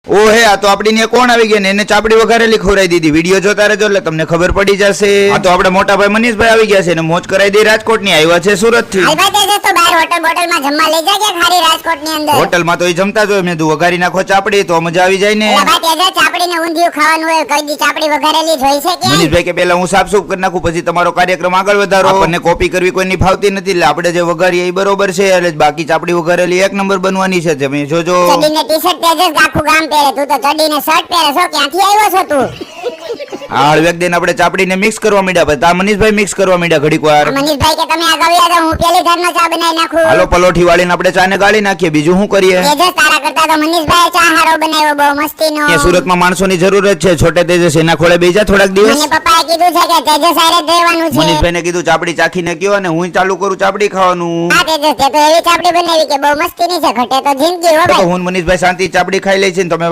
ઓ હે આ તો આપડી ને કોણ આવી ગયા ને એને ચાપડી વઘારેલી ખવડાવી દીધી. વિડીયો જોતા રહેજો એટલે તમને ખબર પડી જશે. આ તો આપડા મોટા ભાઈ મનીષભાઈ આવી ગયા છે ને મોજ કરાવી દે રાજકોટ ની. આવ્યા છે સુરત થી. હોટલ માં તો એ જમતા જ હોય. મેં તું વઘારી નાખો ચાપડી તો મજા આવી જાય ને. મનીષભાઈ કે પેલા હું સાફ સુફ કરી નાખું પછી તમારો કાર્યક્રમ આગળ વધારો. આપણને કોપી કરવી કોઈની ફાવતી નથી એટલે આપણે જે વઘારીએ એ બરોબર છે એટલે બાકી ચાપડી વઘારેલી એક નંબર બનવાની છે. તમે જોજો. હા હળવેક દિન આપણે ચાપડી ને મિક્સ કરવા માંડ્યા પછી તા મનીષભાઈ મિક્સ કરવા માંડ્યા ઘડીક વાર. મનીષભાઈ કે તમે આગળ આવ્યા તો હું પેલી ધારમાં ચા બનાવી નાખું. હાલો પલોઠી વાળીને આપણે ચા ને ગાળી નાખીએ. બીજું શું કરીએ? તેજસ તારા કરતા તો મનીષભાઈ ચા હારો બનાવ્યો બહુ મસ્તીનો. એ સુરતમાં માણસોની જરૂરત છે. છોટે તેજસ એના ખોળે બેસી જા થોડાક દિવસ. મને પપ્પાએ કીધું છે કે તેજસ હારે જ રહેવાનું છે. મનીષભાઈને કીધું ચાપડી ચાખીને કયો અને હું ચાલુ કરું ચાપડી ખાવાનું. હા તેજસ તે તો એવી ચાપડી બનાવી કે બહુ મસ્તીની છે. ઘટે તો જિંદગી હો ભાઈ. તો હું મનીષભાઈ શાંતિ ચાપડી ખાઈ લે છે ને તમે